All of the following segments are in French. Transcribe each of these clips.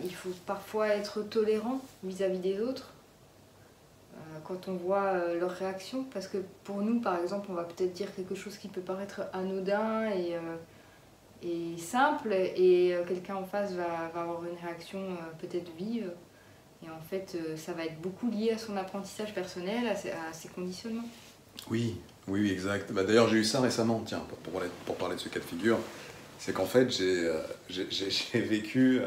il faut parfois être tolérant vis-à-vis des autres quand on voit leurs réactions. Parce que pour nous, par exemple, on va peut-être dire quelque chose qui peut paraître anodin et simple, et quelqu'un en face va avoir une réaction peut-être vive. Et en fait, ça va être beaucoup lié à son apprentissage personnel, à ses conditionnements. Oui, oui, oui, exact. Bah, d'ailleurs, j'ai eu ça récemment, tiens, pour parler de ce cas de figure. C'est qu'en fait, j'ai vécu...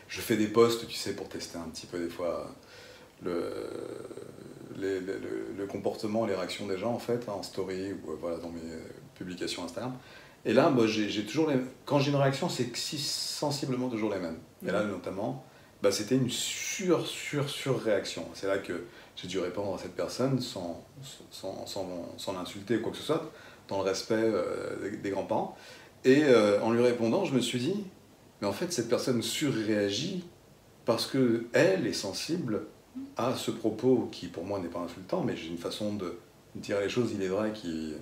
je fais des posts, tu sais, pour tester un petit peu des fois le, le comportement, les réactions des gens, en fait, en story ou voilà, dans mes publications Instagram. Et là, moi, j'ai toujours quand j'ai une réaction, c'est sensiblement toujours les mêmes. Et là, notamment, bah, c'était une sur-réaction. C'est là que j'ai dû répondre à cette personne sans l'insulter ou quoi que ce soit, dans le respect des grands-parents. Et en lui répondant, je me suis dit, mais en fait, cette personne surréagit parce qu'elle est sensible à ce propos qui, pour moi, n'est pas insultant, mais j'ai une façon de dire les choses, il est vrai, qui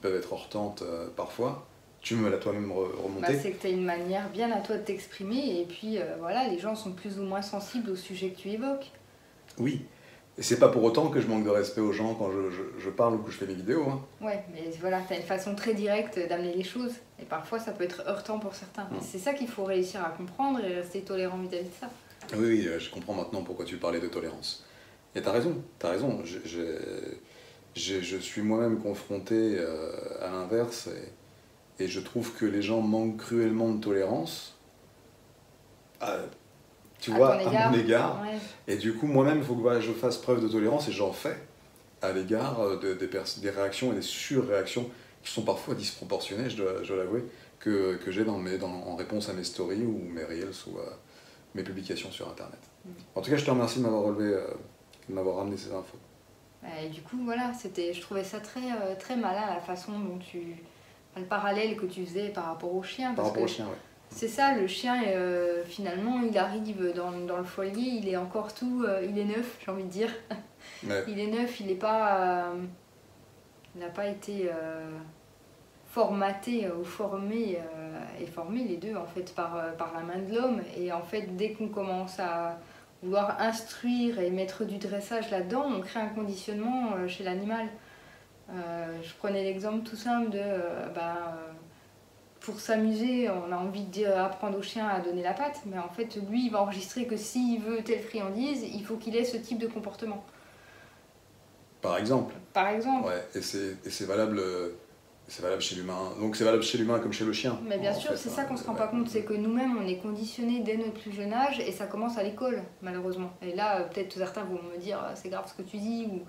peuvent être heurtantes parfois. Tu me l'as toi-même remonté. C'est que tu as une manière bien à toi de t'exprimer, et puis voilà, les gens sont plus ou moins sensibles au sujet que tu évoques. Oui, et c'est pas pour autant que je manque de respect aux gens quand je parle ou que je fais mes vidéos. Hein. Ouais, mais voilà, tu as une façon très directe d'amener les choses, et parfois ça peut être heurtant pour certains. C'est ça qu'il faut réussir à comprendre et rester tolérant vis-à-vis de ça. Oui, oui, je comprends maintenant pourquoi tu parlais de tolérance. Et t'as raison, t'as raison. Je suis moi-même confronté à l'inverse, et je trouve que les gens manquent cruellement de tolérance, tu vois, à mon égard. Ouais. Et du coup, moi-même, il faut que je fasse preuve de tolérance, et j'en fais à l'égard des réactions et des surréactions qui sont parfois disproportionnées, je dois l'avouer, que j'ai en réponse à mes stories ou mes reels ou mes publications sur Internet. En tout cas, je te remercie de m'avoir relevé, de m'avoir ramené ces infos. Et du coup, voilà, je trouvais ça très, très malin, la façon dont le parallèle que tu faisais par rapport au chien. Par rapport au chien, oui. C'est ça, le chien, finalement, il arrive dans le foyer, il est encore tout, il est neuf, j'ai envie de dire. Ouais. Il est neuf, il n'a pas été formaté ou formé, et formé les deux, en fait, par la main de l'homme. Et en fait, dès qu'on commence à vouloir instruire et mettre du dressage là-dedans, on crée un conditionnement chez l'animal. Je prenais l'exemple tout simple de... pour s'amuser, on a envie d'apprendre au chien à donner la patte, mais en fait, lui, il va enregistrer que s'il veut telle friandise, il faut qu'il ait ce type de comportement. Par exemple. Par exemple. Ouais, et c'est valable chez l'humain. Donc c'est valable chez l'humain comme chez le chien. Mais bien sûr, c'est ça qu'on se rend pas compte, c'est que nous-mêmes, on est conditionnés dès notre plus jeune âge, et ça commence à l'école, malheureusement. Et là, peut-être certains vont me dire, c'est grave ce que tu dis, ou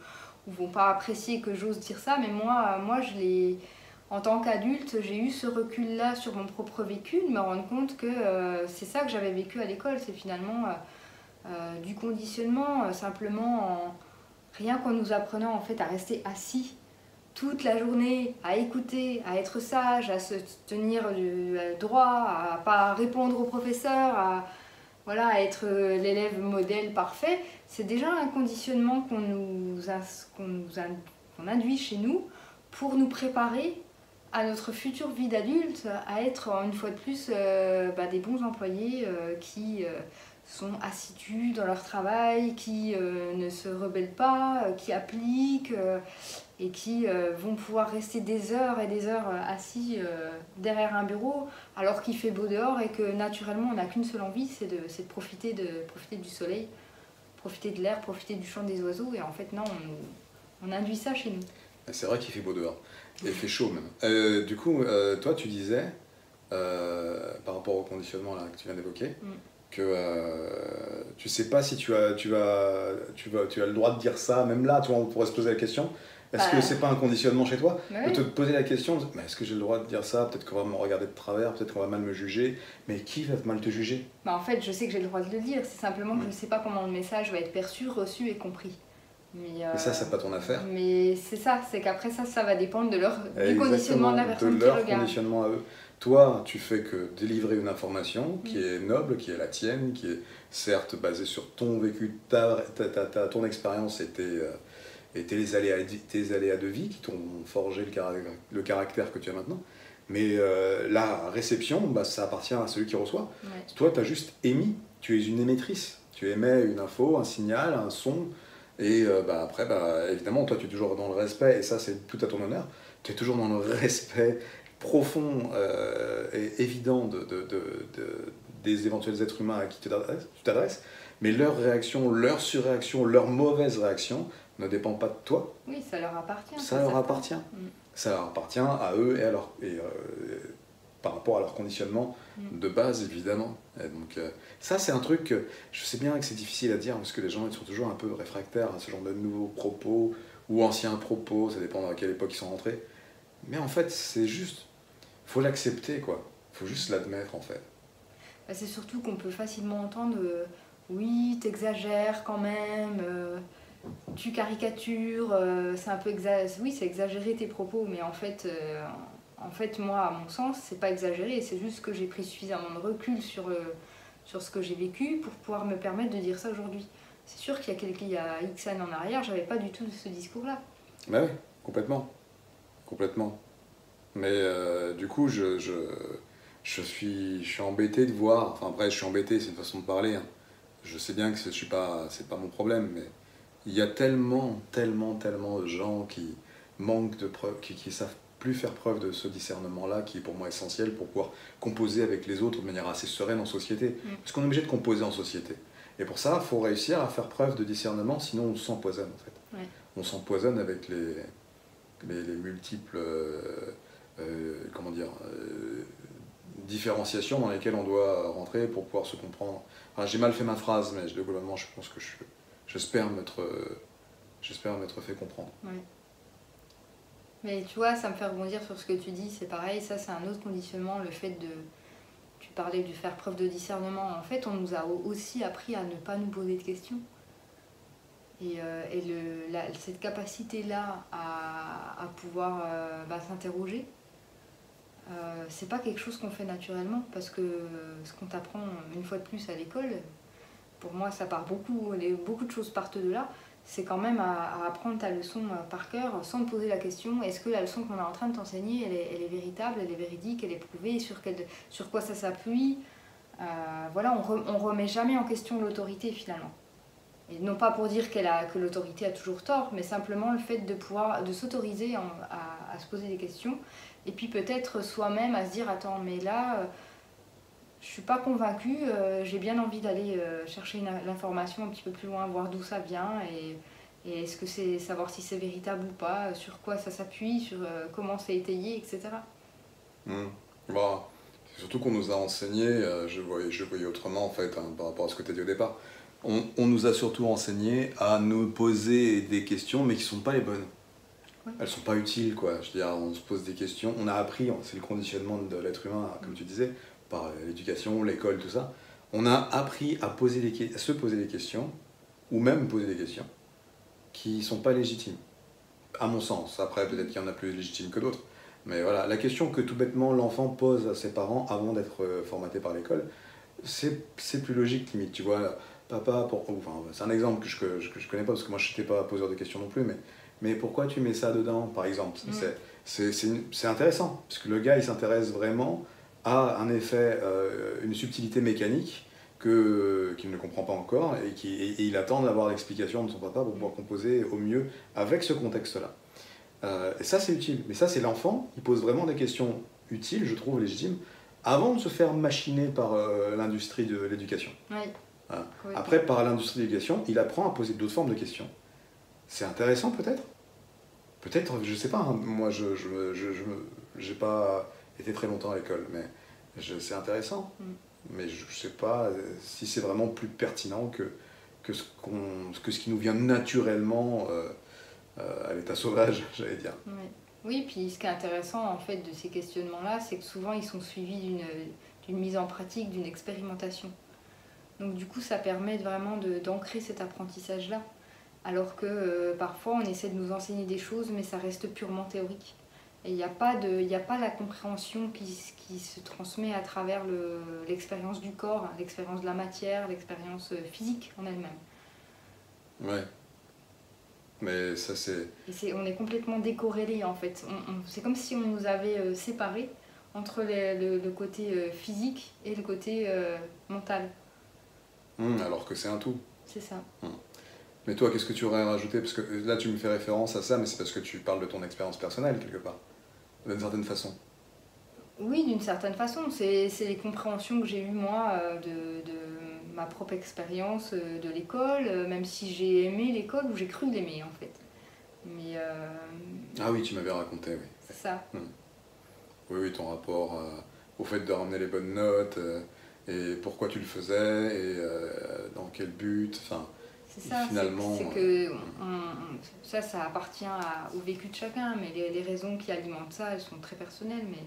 vont pas apprécier que j'ose dire ça, mais moi je l'ai... En tant qu'adulte, j'ai eu ce recul-là sur mon propre vécu, de me rendre compte que c'est ça que j'avais vécu à l'école, c'est finalement du conditionnement, simplement rien qu'en nous apprenant en fait à rester assis toute la journée, à écouter, à être sage, à se tenir droit, à pas répondre au professeur, à être l'élève modèle parfait. C'est déjà un conditionnement qu'on induit chez nous pour nous préparer à notre future vie d'adulte, à être une fois de plus des bons employés qui sont assidus dans leur travail, qui ne se rebellent pas, qui appliquent et qui vont pouvoir rester des heures et des heures assis derrière un bureau alors qu'il fait beau dehors et que naturellement on n'a qu'une seule envie, c'est de profiter du soleil, profiter de l'air, profiter du chant des oiseaux, et en fait non, on induit ça chez nous. C'est vrai qu'il fait beau dehors. Et il fait chaud même. Du coup, toi, tu disais, par rapport au conditionnement là, que tu viens d'évoquer, que tu sais pas si tu as le droit de dire ça, même là, tu vois, on pourrait se poser la question. Est-ce que c'est pas un conditionnement chez toi de te poser la question, mais est-ce que j'ai le droit de dire ça? Peut-être qu'on va me regarder de travers, peut-être qu'on va mal me juger, mais qui va mal te juger? En fait, je sais que j'ai le droit de le dire, c'est simplement que je ne sais pas comment le message va être perçu, reçu et compris. Mais ça, c'est pas ton affaire. Mais c'est ça, c'est qu'après ça va dépendre du conditionnement de la personne qui regarde. Conditionnement à eux. Toi, tu fais que délivrer une information qui est noble, qui est la tienne, qui est certes basée sur ton vécu, ton expérience et tes aléas de vie qui t'ont forgé le caractère que tu as maintenant. Mais la réception, ça appartient à celui qui reçoit. Ouais. Toi, tu as juste émis tu es une émettrice. Tu émets une info, un signal, un son, et après, évidemment, toi, tu es toujours dans le respect, et ça, c'est tout à ton honneur. Tu es toujours dans le respect profond et évident des éventuels êtres humains à qui tu t'adresses, mais leur réaction, leur surréaction, leur mauvaise réaction ne dépend pas de toi. Oui, ça leur appartient. Ça leur appartient. Ça leur appartient à eux et par rapport à leur conditionnement de base, évidemment. Et donc, ça, c'est un truc que je sais bien que c'est difficile à dire parce que les gens ils sont toujours un peu réfractaires à ce genre de nouveaux propos ou anciens propos, ça dépend à quelle époque ils sont rentrés. Mais en fait, c'est juste, faut l'accepter, quoi. Faut juste l'admettre, en fait. C'est surtout qu'on peut facilement entendre oui, t'exagères quand même, tu caricatures, c'est un peu oui, c'est exagéré tes propos, mais en fait, moi, à mon sens, c'est pas exagéré, c'est juste que j'ai pris suffisamment de recul sur ce que j'ai vécu pour pouvoir me permettre de dire ça aujourd'hui. C'est sûr qu'il y a X années en arrière, j'avais pas du tout ce discours-là. Bah oui, complètement. Complètement. Mais du coup, je suis embêté de voir, enfin après je suis embêté, c'est une façon de parler, hein. Je sais bien que c'est pas mon problème, mais il y a tellement de gens qui manquent de preuves, qui savent plus faire preuve de ce discernement-là, qui est pour moi essentiel pour pouvoir composer avec les autres de manière assez sereine en société. Parce qu'on est obligé de composer en société. Et pour ça, il faut réussir à faire preuve de discernement, sinon on s'empoisonne en fait. Ouais. On s'empoisonne avec les multiples différenciations dans lesquelles on doit rentrer pour pouvoir se comprendre. Enfin, j'ai mal fait ma phrase, mais globalement, je pense que j'espère m'être fait comprendre. Ouais. Mais tu vois, ça me fait rebondir sur ce que tu dis, c'est pareil, ça c'est un autre conditionnement, le fait de... Tu parlais de faire preuve de discernement, en fait on nous a aussi appris à ne pas nous poser de questions. Et cette capacité-là à pouvoir s'interroger, c'est pas quelque chose qu'on fait naturellement, parce que ce qu'on t'apprend une fois de plus à l'école, pour moi ça part beaucoup de choses partent de là, c'est quand même à apprendre ta leçon par cœur sans te poser la question, est-ce que la leçon qu'on est en train de t'enseigner, elle est véritable, elle est véridique, elle est prouvée, sur quoi ça s'appuie. Voilà, on remet jamais en question l'autorité finalement. Et non pas pour dire que l'autorité a toujours tort, mais simplement le fait de s'autoriser à se poser des questions, et puis peut-être soi-même à se dire, attends, mais là, je suis pas convaincue, j'ai bien envie d'aller chercher l'information un petit peu plus loin, voir d'où ça vient, et est-ce que c'est savoir si c'est véritable ou pas, sur quoi ça s'appuie, sur comment c'est étayé, etc. Bon, c'est surtout qu'on nous a enseigné, je voyais autrement en fait, hein, par rapport à ce que tu as dit au départ. On nous a surtout enseigné à nous poser des questions, mais qui ne sont pas les bonnes. Ouais. Elles ne sont pas utiles, quoi. Je veux dire, on se pose des questions, on a appris, c'est le conditionnement de l'être humain, comme tu disais, par l'éducation, l'école, tout ça. On a appris à se poser des questions, ou même poser des questions, qui ne sont pas légitimes, à mon sens. Après, peut-être qu'il y en a plus légitimes que d'autres. Mais voilà, la question que tout bêtement l'enfant pose à ses parents avant d'être formaté par l'école, c'est plus logique, limite, tu vois. Papa, enfin, c'est un exemple que je connais pas parce que moi je n'étais pas poseur de questions non plus, mais pourquoi tu mets ça dedans, par exemple? C'est intéressant, parce que le gars il s'intéresse vraiment à un effet, une subtilité mécanique qu'il ne comprend pas encore et il attend d'avoir l'explication de son papa pour pouvoir composer au mieux avec ce contexte-là. Et ça c'est utile, mais ça c'est l'enfant, il pose vraiment des questions utiles, je trouve légitimes, avant de se faire machiner par l'industrie de l'éducation. Oui. Voilà. Oui. Après, par l'industrie de l'éducation, il apprend à poser d'autres formes de questions. C'est intéressant peut-être. Peut-être, je sais pas, hein. Moi je j'ai pas été très longtemps à l'école, mais c'est intéressant. Mais je sais pas si c'est vraiment plus pertinent que ce qui nous vient naturellement à l'état sauvage, j'allais dire. Oui, puis ce qui est intéressant en fait de ces questionnements-là, c'est que souvent ils sont suivis d'une mise en pratique, d'une expérimentation. Donc du coup, ça permet vraiment d'ancrer cet apprentissage-là. Alors que parfois, on essaie de nous enseigner des choses, mais ça reste purement théorique. Et il n'y a pas la compréhension qui se transmet à travers l'expérience du corps, l'expérience de la matière, l'expérience physique en elle-même. Ouais. Mais ça, c'est... On est complètement décorrélés, en fait. C'est comme si on nous avait séparés entre le côté physique et le côté mental. Alors que c'est un tout. C'est ça. Mais toi, qu'est-ce que tu aurais rajouté? Parce que là, tu me fais référence à ça, mais c'est parce que tu parles de ton expérience personnelle, quelque part, d'une certaine façon. Oui, d'une certaine façon. C'est les compréhensions que j'ai eues, moi, de ma propre expérience de l'école, même si j'ai aimé l'école ou j'ai cru l'aimer, en fait. Mais Ah oui, tu m'avais raconté, oui. c'est ça. Oui, oui, ton rapport au fait de ramener les bonnes notes, et pourquoi tu le faisais, et dans quel but, enfin, C'est ça, finalement... c'est que ça appartient au vécu de chacun, mais les raisons qui alimentent ça, elles sont très personnelles. Mais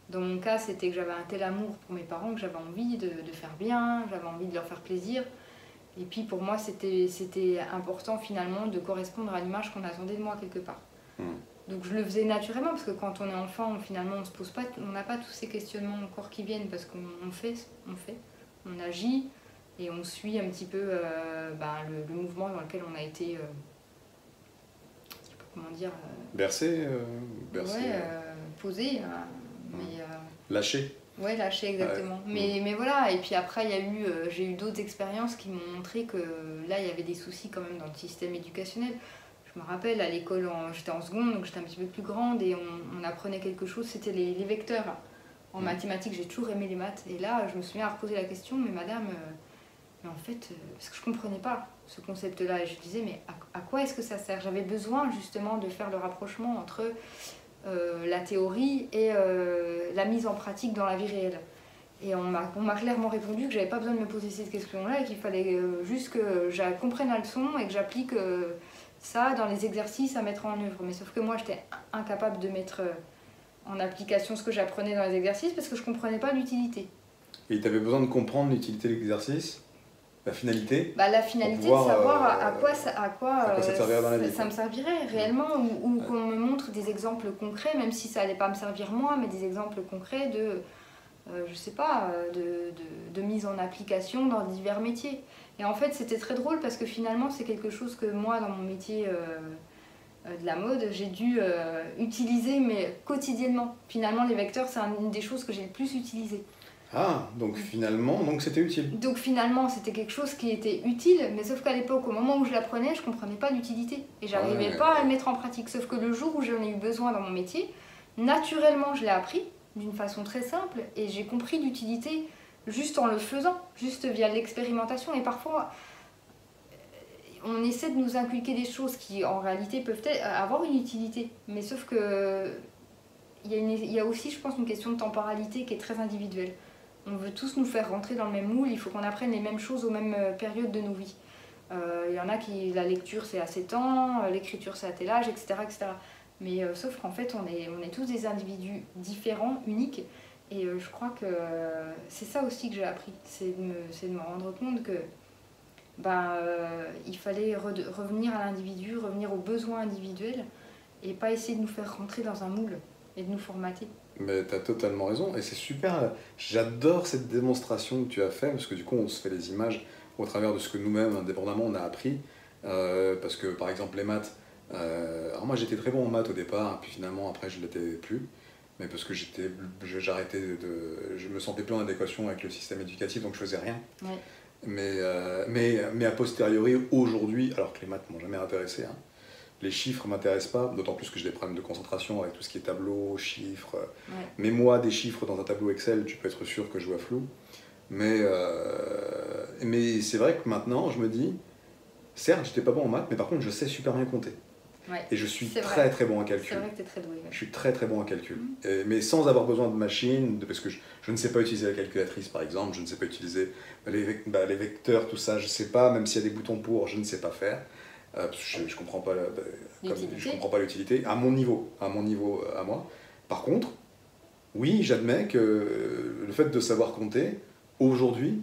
dans mon cas, c'était que j'avais un tel amour pour mes parents que j'avais envie de faire bien, j'avais envie de leur faire plaisir. Et puis pour moi, c'était important finalement de correspondre à l'image qu'on attendait de moi quelque part. Donc je le faisais naturellement parce que quand on est enfant, finalement, on se pose pas, on n'a pas tous ces questionnements encore qui viennent parce qu'on fait, on agit et on suit un petit peu le mouvement dans lequel on a été, je sais pas comment dire, Bercé, posé, lâché. Ouais, lâché exactement. Ouais. Mais voilà, et puis après, j'ai eu d'autres expériences qui m'ont montré que là, il y avait des soucis quand même dans le système éducationnel. Je me rappelle, à l'école, j'étais en seconde, donc j'étais un petit peu plus grande, et on apprenait quelque chose, c'était les vecteurs. En mathématiques, j'ai toujours aimé les maths, et là, je me souviens avoir posé la question, mais madame, mais en fait, parce que je comprenais pas ce concept-là, et je disais, mais à quoi est-ce que ça sert? J'avais besoin justement de faire le rapprochement entre la théorie et la mise en pratique dans la vie réelle. Et on m'a clairement répondu que j'avais pas besoin de me poser cette question-là et qu'il fallait juste que je comprenne la leçon et que j'applique ça dans les exercices à mettre en œuvre. Mais sauf que moi, j'étais incapable de mettre en application ce que j'apprenais dans les exercices parce que je comprenais pas l'utilité. Et tu avais besoin de comprendre l'utilité de l'exercice, la finalité? La finalité, de savoir à quoi ça te servirait dans la vie, ça me servirait réellement, ou qu'on me montre des exemples concrets, même si ça allait pas me servir moi, mais des exemples concrets de, je sais pas, de mise en application dans divers métiers. Et en fait, c'était très drôle parce que finalement, c'est quelque chose que moi, dans mon métier de la mode, j'ai dû utiliser, mais quotidiennement. Finalement, les vecteurs, c'est une des choses que j'ai le plus utilisées. Ah, donc finalement, c'était utile. Donc finalement, c'était quelque chose qui était utile, mais sauf qu'à l'époque, au moment où je l'apprenais, je comprenais pas l'utilité. Et j'arrivais pas à le mettre en pratique. Sauf que le jour où j'en ai eu besoin dans mon métier, naturellement, je l'ai appris d'une façon très simple et j'ai compris l'utilité juste en le faisant, juste via l'expérimentation. Et parfois, on essaie de nous inculquer des choses qui, en réalité, peuvent avoir une utilité. Mais sauf que il y a aussi, je pense, une question de temporalité qui est très individuelle. On veut tous nous faire rentrer dans le même moule, il faut qu'on apprenne les mêmes choses aux mêmes périodes de nos vies. Il y en a qui, la lecture c'est à 7 ans, l'écriture c'est à tel âge, etc. etc. Mais sauf qu'en fait on est tous des individus différents, uniques, et je crois que c'est ça aussi que j'ai appris, c'est de me rendre compte que il fallait revenir à l'individu, revenir aux besoins individuels, et pas essayer de nous faire rentrer dans un moule et de nous formater. Mais tu as totalement raison, et c'est super, j'adore cette démonstration que tu as fait, parce que du coup on se fait les images au travers de ce que nous-mêmes, indépendamment, on a appris, parce que par exemple les maths, alors moi j'étais très bon en maths au départ, puis finalement après je ne l'étais plus, mais parce que je me sentais plus en adéquation avec le système éducatif, donc je faisais rien. Ouais. Mais a posteriori, aujourd'hui, alors que les maths m'ont jamais intéressé, hein, les chiffres ne m'intéressent pas, d'autant plus que j'ai des problèmes de concentration avec tout ce qui est tableau, chiffres. Ouais. Mais moi, des chiffres dans un tableau Excel, tu peux être sûr que je vois flou. Mais c'est vrai que maintenant, je me dis, certes, j'étais pas bon en maths, mais par contre, je sais super bien compter. Ouais. Et je suis très très bon en calcul. C'est vrai que tu es très doué. Ouais. Je suis très très bon en calcul. Mais sans avoir besoin de machine, parce que je ne sais pas utiliser la calculatrice par exemple, je ne sais pas utiliser les vecteurs, tout ça, je ne sais pas, même s'il y a des boutons pour, je ne sais pas faire. Je ne comprends pas l'utilité à mon niveau à moi. Par contre, oui, j'admets que le fait de savoir compter, aujourd'hui,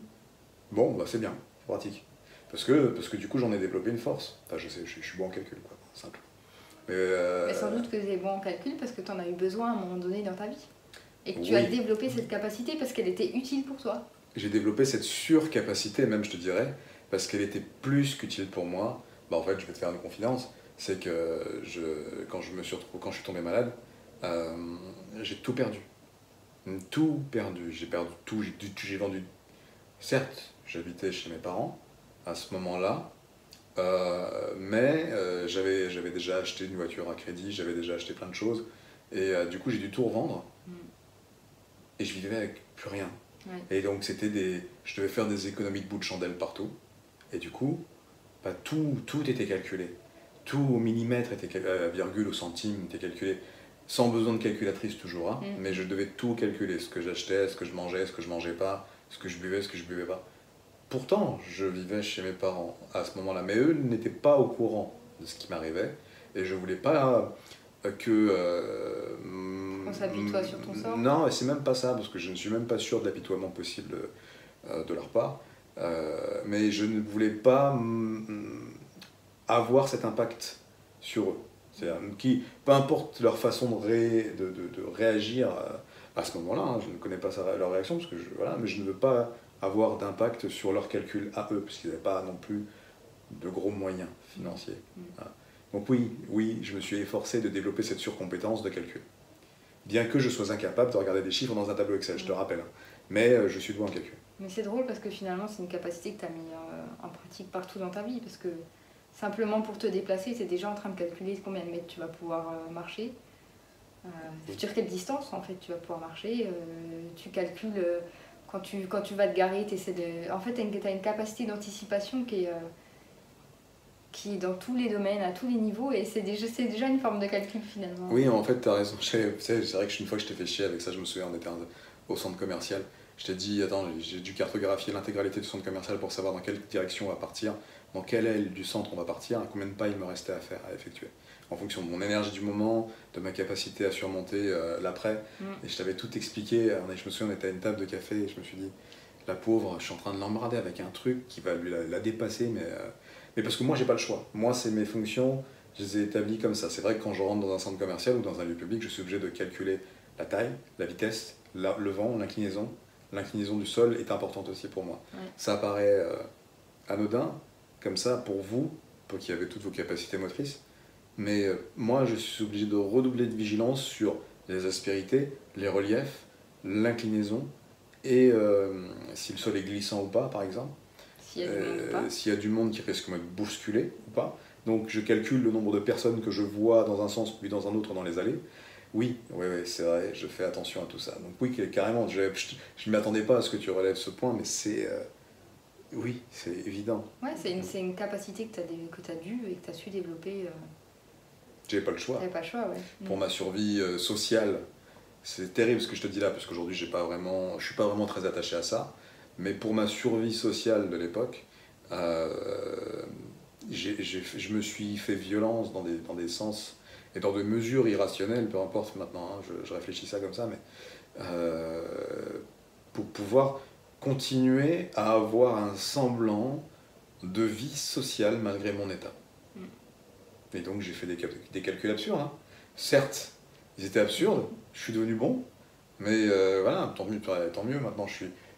c'est bien, c'est pratique. Parce que du coup, j'en ai développé une force. Enfin, je suis bon en calcul, quoi, simple. Mais sans doute que tu es bon en calcul parce que tu en as eu besoin à un moment donné dans ta vie. Et que tu as développé cette capacité parce qu'elle était utile pour toi. J'ai développé cette surcapacité, même je te dirais, parce qu'elle était plus qu'utile pour moi. En fait, je vais te faire une confidence, c'est que quand je suis tombé malade, j'ai tout perdu. Tout perdu. J'ai perdu tout, j'ai vendu. Certes, j'habitais chez mes parents à ce moment-là. Mais j'avais déjà acheté une voiture à crédit, j'avais déjà acheté plein de choses. Et du coup, j'ai dû tout revendre. Et je vivais avec plus rien. Ouais. Et donc, je devais faire des économies de bout de chandelle partout. Et du coup, bah, tout était calculé. Tout au millimètre, virgule, au centime était calculé. Sans besoin de calculatrice toujours, hein, mais je devais tout calculer. Ce que j'achetais, ce que je mangeais pas, ce que je buvais pas. Pourtant, je vivais chez mes parents à ce moment-là, mais eux n'étaient pas au courant de ce qui m'arrivait. Et je voulais pas On s'apitoie sur ton sort. Non, et c'est même pas ça, parce que je ne suis même pas sûr de l'apitoiement possible de leur part. Mais je ne voulais pas avoir cet impact sur eux. Peu importe leur façon de réagir à ce moment-là, hein, je ne connais pas leur réaction, parce que voilà, mais je ne veux pas avoir d'impact sur leurs calculs à eux, parce qu'ils n'avaient pas non plus de gros moyens financiers. Voilà. Donc oui, je me suis efforcé de développer cette surcompétence de calcul. Bien que je sois incapable de regarder des chiffres dans un tableau Excel, je te rappelle. Mais je suis doué en calcul. Mais c'est drôle parce que finalement, c'est une capacité que tu as mis en pratique partout dans ta vie. Parce que simplement pour te déplacer, tu es déjà en train de calculer combien de mètres tu vas pouvoir marcher. Sur quelle distance, en fait, tu vas pouvoir marcher. Tu calcules quand tu vas te garer, tu essaies de... En fait, tu as une capacité d'anticipation qui est dans tous les domaines, à tous les niveaux, et c'est déjà une forme de calcul finalement. Oui, en fait, tu as raison. C'est vrai que une fois que je t'ai fait chier avec ça, je me souviens, on était au centre commercial. Je t'ai dit, attends, j'ai dû cartographier l'intégralité du centre commercial pour savoir dans quelle direction on va partir, dans quelle aile du centre on va partir, et combien de pas il me restait à effectuer. En fonction de mon énergie du moment, de ma capacité à surmonter l'après. Et je t'avais tout expliqué. Je me souviens, on était à une table de café, et je me suis dit, la pauvre, je suis en train de l'emmerder avec un truc qui va lui la dépasser, mais parce que moi, j'ai pas le choix. Moi, c'est mes fonctions, je les ai établies comme ça. C'est vrai que quand je rentre dans un centre commercial ou dans un lieu public, je suis obligé de calculer la taille, la vitesse, le vent, l'inclinaison. L'inclinaison du sol est importante aussi pour moi. Ouais. Ça paraît anodin, comme ça, pour vous, pour qui avez toutes vos capacités motrices. Mais moi, je suis obligé de redoubler de vigilance sur les aspérités, les reliefs, l'inclinaison, et si le sol est glissant ou pas, par exemple. S'il y a du monde qui risque de me bousculer ou pas. Donc je calcule le nombre de personnes que je vois dans un sens puis dans un autre dans les allées. Oui, c'est vrai, je fais attention à tout ça. Donc oui, carrément, je ne m'attendais pas à ce que tu relèves ce point, mais oui, c'est évident. Ouais, c'est une capacité que tu as dû et que tu as su développer. J'avais pas le choix. T'avais pas le choix, ouais. Pour ma survie sociale, c'est terrible ce que je te dis là, parce qu'aujourd'hui, je suis pas vraiment très attaché à ça. Mais pour ma survie sociale de l'époque, je me suis fait violence dans des sens et dans des mesures irrationnelles, peu importe maintenant, hein, je réfléchis ça comme ça, mais pour pouvoir continuer à avoir un semblant de vie sociale malgré mon état. Et donc j'ai fait des calculs absurdes. Hein. Certes, ils étaient absurdes, je suis devenu bon, mais voilà, tant mieux, maintenant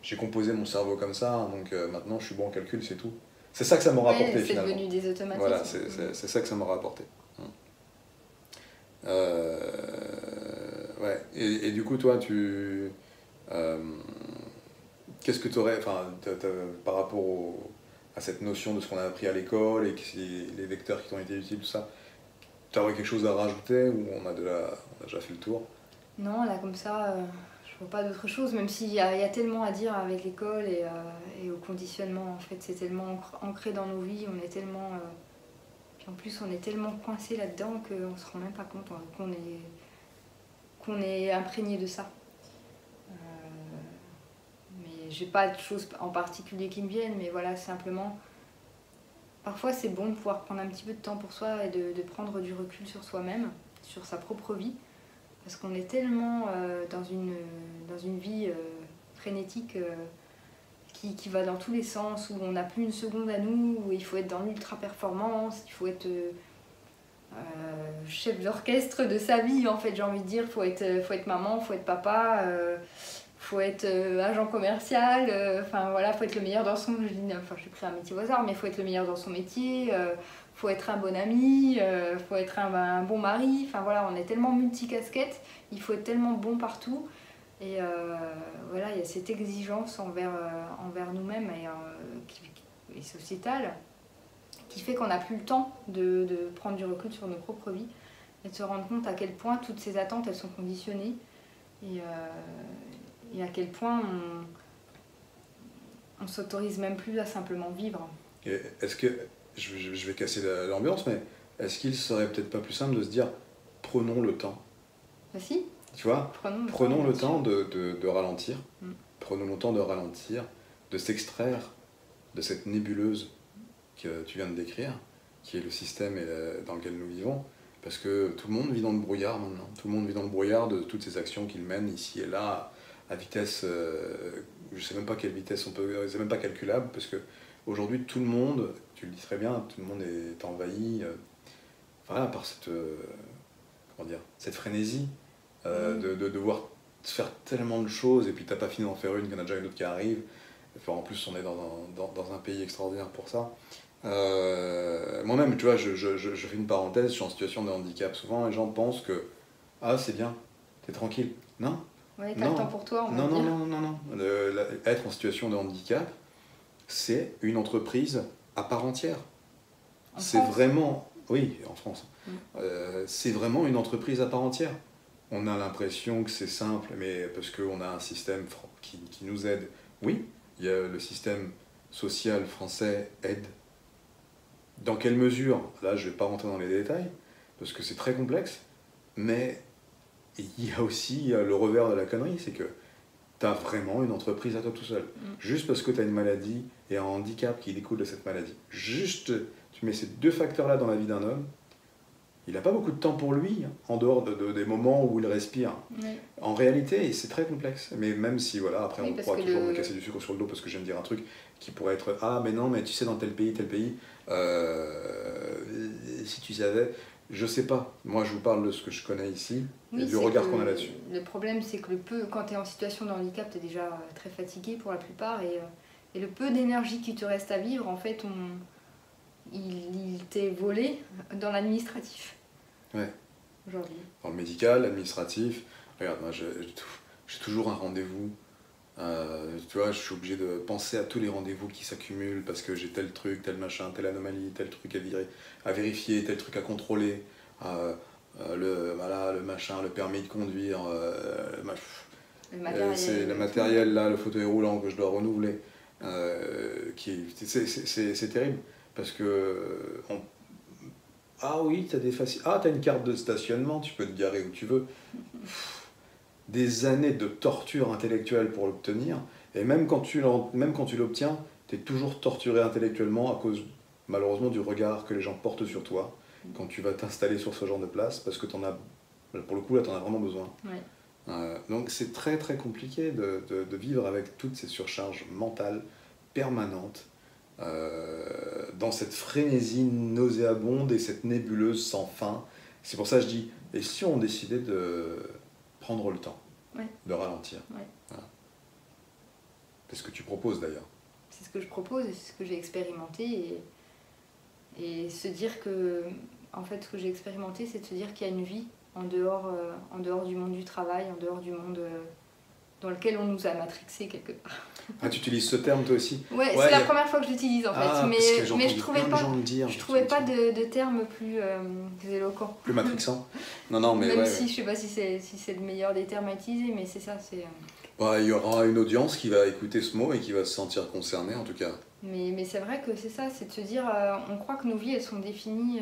j'ai composé mon cerveau comme ça, donc maintenant je suis bon en calcul, c'est tout. C'est ça que ça m'aura apporté finalement. C'est devenu des automatismes. Voilà, c'est ça que ça m'aura apporté. Ouais. Et du coup, toi, qu'est-ce que tu aurais, par rapport à cette notion de ce qu'on a appris à l'école et les vecteurs qui t'ont été utiles, tout ça, tu aurais quelque chose à rajouter ou on a déjà fait le tour? Non, là comme ça, je vois pas d'autre chose, même s'il y a tellement à dire avec l'école et au conditionnement, en fait, c'est tellement ancré dans nos vies, on est tellement... Puis en plus, on est tellement coincé là-dedans qu'on se rend même pas compte qu'on est imprégné de ça. Mais j'ai pas de choses en particulier qui me viennent, mais voilà, simplement... Parfois, c'est bon de pouvoir prendre un petit peu de temps pour soi et de prendre du recul sur soi-même, sur sa propre vie. Parce qu'on est tellement dans une vie frénétique qui va dans tous les sens, où on n'a plus une seconde à nous, où il faut être dans l'ultra-performance, il faut être chef d'orchestre de sa vie, en fait, j'ai envie de dire. Il faut être maman, il faut être papa, faut être agent commercial, voilà, faut être le meilleur dans son... j'ai pris un métier au hasard, mais il faut être le meilleur dans son métier, faut être un bon ami, faut être un bon mari, voilà, on est tellement multicasquette, il faut être tellement bon partout Et voilà, il y a cette exigence envers nous-mêmes et sociétale qui fait qu'on n'a plus le temps de prendre du recul sur nos propres vies et de se rendre compte à quel point toutes ces attentes elles sont conditionnées et à quel point on s'autorise même plus à simplement vivre. Et est-ce que, je vais casser l'ambiance, mais est-ce qu'il serait peut-être pas plus simple de se dire prenons le temps? Bah si. Tu vois, prenons le temps de ralentir, prenons le temps de ralentir, de s'extraire de cette nébuleuse que tu viens de décrire, qui est le système dans lequel nous vivons, parce que tout le monde vit dans le brouillard maintenant, tout le monde vit dans le brouillard de toutes ces actions qu'il mène ici et là, à vitesse, je ne sais même pas quelle vitesse, c'est même pas calculable, parce que aujourd'hui tout le monde, tu le dis très bien, tout le monde est envahi voilà, par cette frénésie. De devoir faire tellement de choses et puis t'as pas fini d'en faire une, qu'il y en a déjà une autre qui arrive. Enfin, en plus on est dans un pays extraordinaire pour ça. Moi-même, tu vois, je fais une parenthèse, je suis en situation de handicap. Souvent les gens pensent que ah c'est bien, t'es tranquille. Non. Ouais, t'as le temps pour toi, on va non, dire. non. Être en situation de handicap, c'est une entreprise à part entière. C'est vraiment, oui, en France. C'est vraiment une entreprise à part entière. On a l'impression que c'est simple, mais parce qu'on a un système qui nous aide. Oui, il y a le système social français aide. Dans quelle mesure? Là, je ne vais pas rentrer dans les détails, parce que c'est très complexe, mais il y a aussi le revers de la connerie, c'est que tu as vraiment une entreprise à toi tout seul. Juste parce que tu as une maladie et un handicap qui découle de cette maladie. Juste, tu mets ces deux facteurs-là dans la vie d'un homme, il n'a pas beaucoup de temps pour lui, en dehors des moments où il respire. Oui. En réalité, c'est très complexe. Mais même si, voilà, après Oui, on pourra toujours me casser du sucre sur le dos parce que je viens de dire un truc qui pourrait être « Ah, mais non, mais tu sais, dans tel pays, si tu savais... » Je sais pas. Moi, je vous parle de ce que je connais ici et du regard qu'on a là-dessus. Le problème, c'est que quand tu es en situation de handicap, tu es déjà très fatigué pour la plupart. Et le peu d'énergie qui te reste à vivre, en fait, il t'est volé dans l'administratif. Ouais. Aujourd'hui. Dans le médical, l'administratif. Regarde, moi, j'ai toujours un rendez-vous. Tu vois, je suis obligé de penser à tous les rendez-vous qui s'accumulent parce que j'ai tel truc, tel machin, telle anomalie, tel truc à vérifier, tel truc à contrôler. Le machin, le permis de conduire, c'est le matériel là, le fauteuil roulant que je dois renouveler. C'est terrible parce que ah oui, t'as une carte de stationnement, tu peux te garer où tu veux. Des années de torture intellectuelle pour l'obtenir, et même quand tu l'obtiens, t'es toujours torturé intellectuellement à cause malheureusement du regard que les gens portent sur toi quand tu vas t'installer sur ce genre de place, parce que pour le coup là t'en as vraiment besoin. Ouais. Donc c'est très très compliqué de vivre avec toutes ces surcharges mentales permanentes, dans cette frénésie nauséabonde et cette nébuleuse sans fin. C'est pour ça que je dis, et si on décidait de prendre le temps, de ralentir? Voilà. C'est ce que tu proposes d'ailleurs. C'est ce que je propose et c'est ce que j'ai expérimenté. Et se dire que, en fait, ce que j'ai expérimenté, c'est de se dire qu'il y a une vie en dehors du monde du travail, en dehors du monde dans lequel on nous a matrixés quelque part. Ah, tu utilises ce terme toi aussi? Ouais, c'est la première fois que je l'utilise en fait, mais je trouvais pas de terme plus éloquent. Plus matrixant. Non, mais même si je sais pas si c'est le meilleur des termes à utiliser, mais c'est ça, c'est... il y aura une audience qui va écouter ce mot et qui va se sentir concernée en tout cas. Mais c'est vrai que c'est ça, c'est de se dire, on croit que nos vies elles sont définies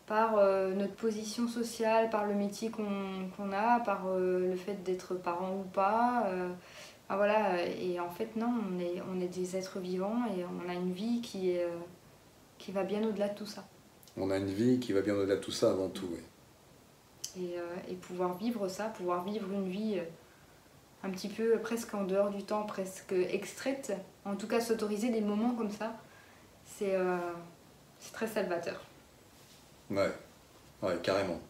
par notre position sociale, par le métier qu'on a, par le fait d'être parent ou pas. Voilà, et en fait non, on est des êtres vivants et on a une vie qui va bien au-delà de tout ça. On a une vie qui va bien au-delà de tout ça avant tout, oui. Et pouvoir vivre ça, pouvoir vivre une vie un petit peu presque en dehors du temps, presque extraite, en tout cas s'autoriser des moments comme ça, c'est très salvateur. Ouais, carrément.